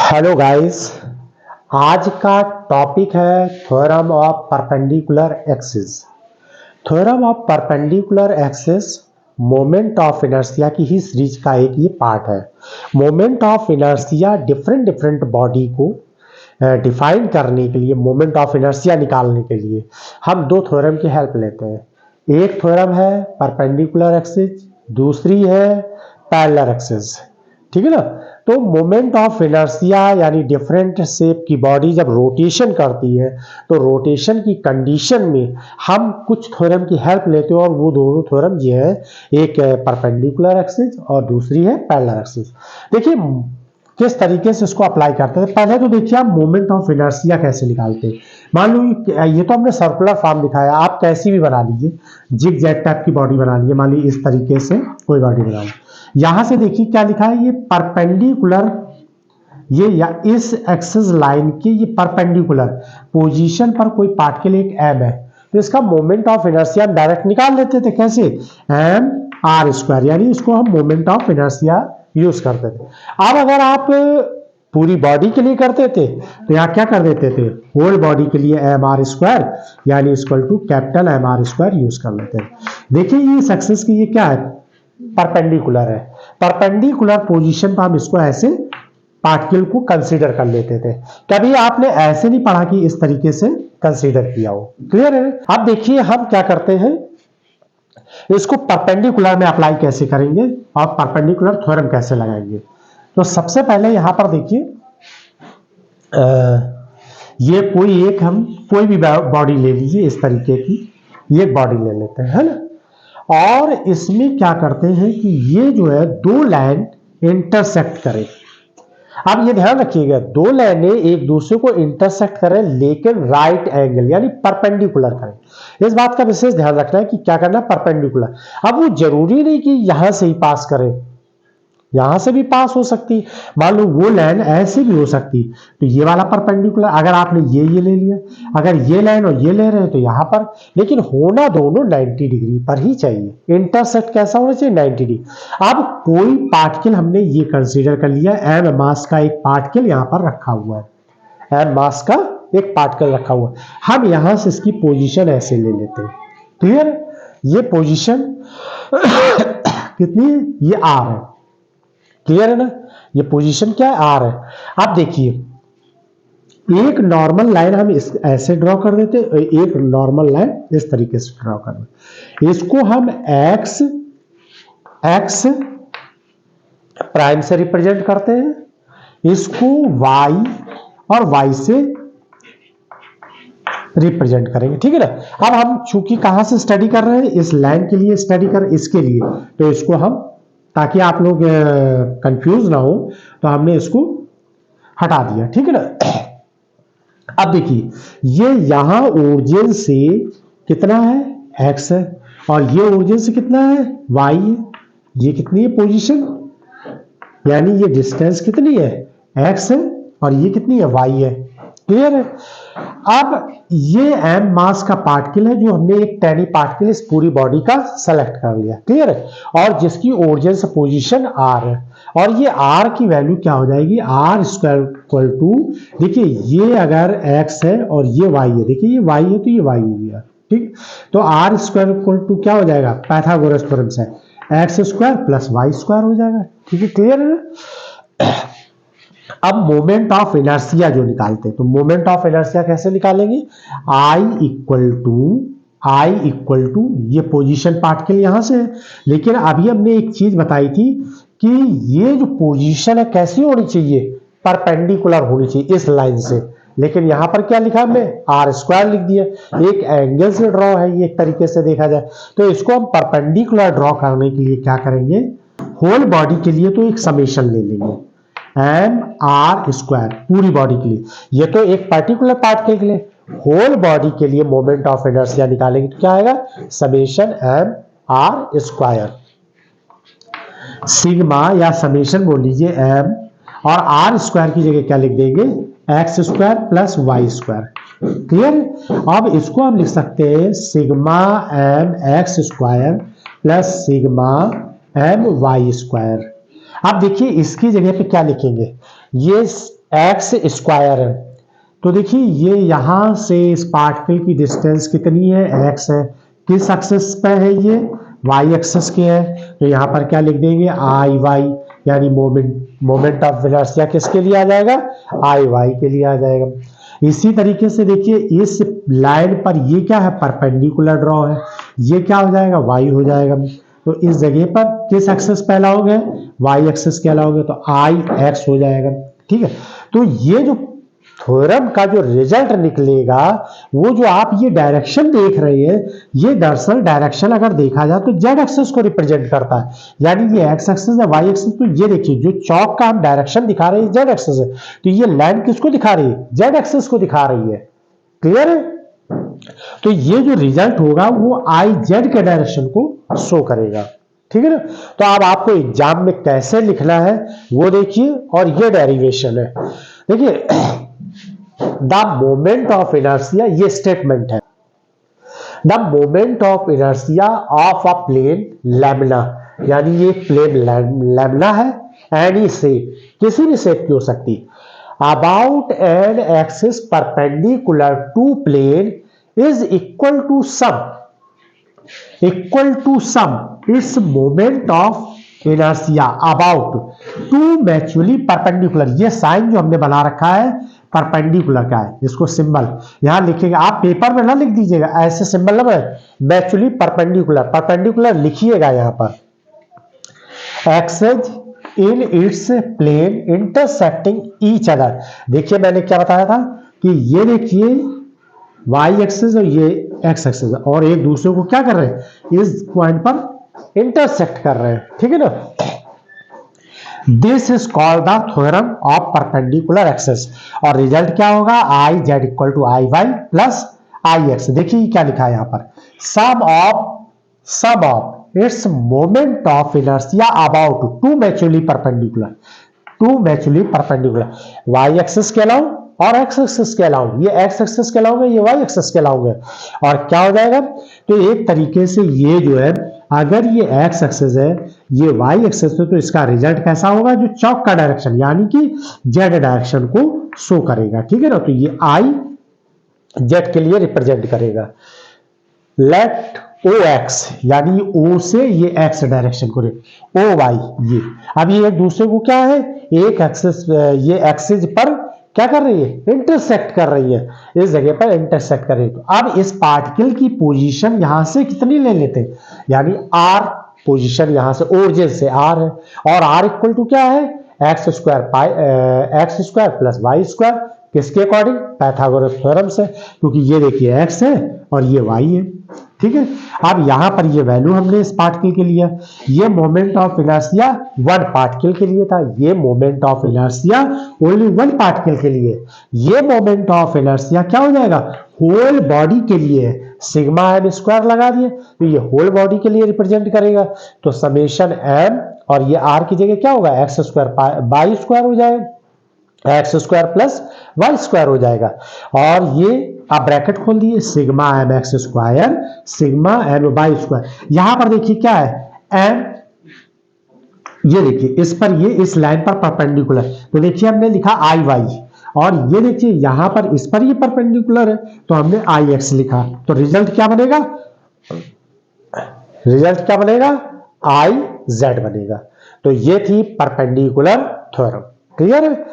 Hello guys. आज का topic है theorem of perpendicular axis. Theorem of perpendicular axis moment of inertia की ही series का एक ये पार्ट है। Moment of inertia different different body को डिफाइन करने के लिए, मोमेंट ऑफ इनर्शिया निकालने के लिए हम दो थ्योरम की हेल्प लेते हैं। एक थ्योरम है परपेंडिकुलर एक्सिस, दूसरी है पैरेलल एक्सिस। ठीक है ना। तो मोमेंट ऑफ इनर्शिया यानी डिफरेंट शेप की बॉडी जब रोटेशन करती है तो रोटेशन की कंडीशन में हम कुछ थ्योरम की हेल्प लेते हैं और वो दोनों थ्योरम ये है, एक है परपेंडिकुलर एक्सिस और दूसरी है पैरेलल एक्सिस। देखिए किस तरीके से इसको अप्लाई करते हैं। पहले तो देखिए आप मोमेंट ऑफ इनर्शिया कैसे निकालते हैं। मान लो ये तो हमने सर्कुलर फॉर्म दिखाया, आप कैसी भी बना लीजिए, जिग जैग टाइप की बॉडी बना लीजिए। मान लीजिए इस तरीके से कोई बॉडी बना लीजिए। यहां से देखिए क्या लिखा है, ये परपेंडिकुलर, ये या इस एक्सिस लाइन की ये परपेंडिकुलर पोजीशन पर कोई पार्ट के लिए एक एम है, तो इसका मोमेंट ऑफ इनर्शिया डायरेक्ट निकाल लेते थे। कैसे? एम आर स्क्वायर, यानी इसको हम मोमेंट ऑफ इनर्शिया यूज करते थे। अब अगर आप पूरी बॉडी के लिए करते थे तो यहाँ क्या कर देते थे, होल बॉडी के लिए एम आर स्क्वायर यानी equal to capital M are square use कर लेते हैं। देखिए ये इस एक्सिस की ये क्या है, परपेंडिकुलर है। परपेंडिकुलर पोजीशन पर हम इसको ऐसे पार्टिकल को कंसीडर कर लेते थे। कभी आपने ऐसे नहीं पढ़ा कि इस तरीके से कंसीडर किया हो। क्लियर है? अब देखिए हम क्या करते हैं, इसको परपेंडिकुलर में अप्लाई कैसे करेंगे और परपेंडिकुलर थ्योरम कैसे लगाएंगे। तो सबसे पहले यहां पर देखिए ये कोई भी बॉडी ले लीजिए इस तरीके की, ये बॉडी ले लेते हैं, है ना। और इसमें क्या करते हैं कि ये जो है दो लाइन इंटरसेक्ट करें। अब ये ध्यान रखिएगा, दो लाइनें एक दूसरे को इंटरसेक्ट करें लेकिन राइट एंगल यानी परपेंडिकुलर करें। इस बात का विशेष ध्यान रखना है कि क्या करना है, परपेंडिकुलर। अब वो जरूरी नहीं कि यहां से ही पास करें, यहां से भी पास हो सकती। मान लो वो लाइन ऐसे भी हो सकती, तो ये वाला परपेंडिकुलर, अगर आपने ये ले लिया, अगर ये लाइन और ये ले रहे हैं तो यहां पर, लेकिन होना दोनों 90 डिग्री पर ही चाहिए। इंटरसेक्ट कैसा होना चाहिए, 90 डिग्री। अब कोई पार्टिकल हमने ये कंसीडर कर लिया, एम मास का एक पार्टिकल यहां पर रखा हुआ है, एम मास का एक पार्टिकल रखा हुआ है। हम यहां से इसकी पोजिशन ऐसे ले लेते हैं। क्लियर? ये पोजिशन कितनी, ये आर है। क्लियर है ना, ये पोजीशन क्या है, आर है। अब देखिए एक नॉर्मल लाइन हम इस ऐसे ड्रॉ कर देते, एक नॉर्मल लाइन इस तरीके से ड्रॉ कर देते। इसको हम एक्स प्राइम से रिप्रेजेंट करते हैं, इसको वाई और वाई से रिप्रेजेंट करेंगे। ठीक है ना। अब हम चूंकि कहां से स्टडी कर रहे हैं, इस लाइन के लिए स्टडी कर, इसके लिए, तो इसको हम, ताकि आप लोग कंफ्यूज ना हो, तो हमने इसको हटा दिया। ठीक है ना। अब देखिए ये यहां ओरिजिन से कितना है, एक्स है, और ये ओरिजिन से कितना है, वाई है। ये कितनी है पोजीशन, यानी ये डिस्टेंस कितनी है, एक्स है, और ये कितनी है, वाई है। क्लियर है। अब ये एम मास का पार्टिकल है जो हमने एक टैनी पार्टिकल इस पूरी बॉडी का सेलेक्ट कर लिया। क्लियर है। और जिसकी ओरिजिन से पोजीशन आर है, और ये आर की वैल्यू क्या हो जाएगी, आर स्क्वायर इक्वल टू, देखिए ये अगर एक्स है और ये वाई है, देखिए ये वाई है तो ये वाई हो गया। ठीक, तो आर स्क्वायर इक्वल टू क्या हो जाएगा, पाइथागोरस थ्योरम से x square plus y square हो जाएगा। ठीक है, क्लियर है ना। अब मोमेंट ऑफ इनर्शिया जो निकालते हैं, तो मोमेंट ऑफ इनर्शिया कैसे निकालेंगे, आई इक्वल टू ये पोजीशन पार्टिकल यहां से है, लेकिन अभी हमने एक चीज बताई थी कि ये जो पोजीशन है कैसी होनी चाहिए, परपेंडिकुलर होनी चाहिए इस लाइन से। लेकिन यहां पर क्या लिखा हमने, आर स्क्वायर लिख दिया। एक एंगल से ड्रॉ है ये, एक तरीके से देखा जाए तो इसको हम परपेंडिकुलर ड्रॉ करने के लिए क्या करेंगे, होल बॉडी के लिए तो एक समेशन ले लेंगे, एम आर स्क्वायर पूरी बॉडी के लिए। ये तो एक पर्टिकुलर पार्ट के लिए, होल बॉडी के लिए मोमेंट ऑफ इनर्शिया निकालेंगे तो क्या आएगा, summation m are square, sigma या समेशन बोल लीजिए एम, और आर स्क्वायर की जगह क्या लिख देंगे, x square plus y square. Clear. अब इसको हम लिख सकते हैं sigma m x square plus sigma m y square. अब देखिए इसकी जगह पे क्या लिखेंगे, ये एक्स स्क्वायर है। तो देखिए ये यहां से इस पार्टिकल की डिस्टेंस कितनी है, एक्स है। किस एक्सिस पे है ये, वाई एक्सिस के है। तो यहां पर क्या लिख देंगे, आई वाई, यानी मोमेंट ऑफ इनर्शिया किसके लिए आ जाएगा, आई वाई के लिए आ जाएगा। इसी तरीके से देखिए इस लाइन पर ये क्या है, परपेंडिकुलर ड्रॉ है, ये क्या हो जाएगा, वाई हो जाएगा। तो इस जगह पर किस एक्सिस पे अलाउंगे, वाई एक्सिस के अलाउंगे, तो आई एक्स हो जाएगा। ठीक है, तो ये जो थ्योरम का जो रिजल्ट निकलेगा, वो जो आप ये डायरेक्शन देख रहे हैं, ये दरअसल डायरेक्शन अगर देखा जाए तो जेड एक्सिस को रिप्रेजेंट करता है, यानी ये एक्स एक्सिस है, वाई एक्सिस। तो ये देखिए जो चौक का हम डायरेक्शन दिखा रहे हैं जेड एक्सिस है, तो ये लाइन किसको दिखा रही है, जेड एक्सिस को दिखा रही है। क्लियर है? तो ये जो रिजल्ट होगा वो आई जेड के डायरेक्शन को शो करेगा। ठीक है ना? तो अब आपको एग्जाम में कैसे लिखना है वो देखिए, और ये डेरिवेशन है। देखिए द मोमेंट ऑफ इनर्शिया, ये स्टेटमेंट है, the moment of inertia of a plane lamina, यानी ये प्लेन लैमिना है, एनी शेप, किसी भी शेप की हो सकती, about an axis perpendicular to plane is equal to sum its moment of inertia about two mutually perpendicular. ये sign जो हमने बना रखा है परपेंडिकुलर का है, इसको सिंबल यहां लिखेंगे, आप पेपर में ना लिख दीजिएगा, ऐसे सिंबल ना बने, म्यूचुअली परपेंडिकुलर लिखिएगा यहां पर। Axes in its plane intersecting each other. देखिए मैंने क्या बताया था कि ये देखिए वाई एक्सिस और ये एक्स एक्सिस और एक दूसरे को क्या कर रहे हैं, इस पॉइंट पर इंटरसेक्ट कर रहे हैं। ठीक है ना? This is called the theorem of perpendicular axis, और रिजल्ट क्या होगा, I Z equal to I Y plus I X. देखिए क्या लिखा है यहां पर, sum of its moment of inertia about two mutually perpendicular Y axis के अलाउ और एक्स एक्सिस के अलाउ, ये एक्स एक्सिस के अलाउ ये वाई एक्सिस के अलाउ, और क्या हो जाएगा, तो एक तरीके से ये जो है, अगर ये एक्स एक्सिस है, ये वाई एक्सिस है, तो इसका रिजल्ट कैसा होगा, जो चौक का डायरेक्शन यानी कि जेड डायरेक्शन को शो करेगा। ठीक है ना? तो ये आई जेड के लिए रिप्रेजेंट करेगा। लेट ओ एक्स, यानी ओ से ये एक्स डायरेक्शन को, ओ वाई ये, अब ये एक दूसरे को क्या है, एक एक्सिस, ये एक्सिस पर क्या कर रही है, इंटरसेक्ट कर रही है, इस जगह पर इंटरसेक्ट कर रही है। तो अब इस पार्टिकल की पोजीशन यहां से कितनी ले लेते हैं, यानी आर पोजीशन यहां से ओरिजिन से आर है, और आर इक्वल टू क्या है, x square plus y square, किसके अकॉर्डिंग, पाइथागोरस थ्योरम से, क्योंकि ये देखिए एक्स है और ये वाई है। ठीक है, अब यहां पर ये वैल्यू हमने इस पार्टिकल के लिए, ये moment of inertia one particle के लिए था, ये moment of inertia only one particle के लिए, ये मोमेंट ऑफ इनर्शिया क्या हो जाएगा, होल बॉडी के लिए, सिग्मा एम स्क्वायर लगा दिए, तो ये होल बॉडी के लिए रिप्रेजेंट करेगा। तो समेशन एम, और ये आर की जगह क्या होगा, एक्स स्क्वायर बाई स्क्वायर हो जाएगा, x square plus y square हो जाएगा, और ये आप ब्रैकेट खोल दिए, sigma m x square sigma m y square. यहां पर देखिए क्या है, एम, ये देखिए इस पर, ये इस लाइन पर परपेंडिकुलर, तो देखिए हमने लिखा आई वाई, और ये देखिए यहां पर इस पर ये परपेंडिकुलर है, तो हमने आई एक्स लिखा। तो रिजल्ट क्या बनेगा, आई जेड बनेगा। तो ये थी परपेंडिकुलर थ्योरम। क्लियर है?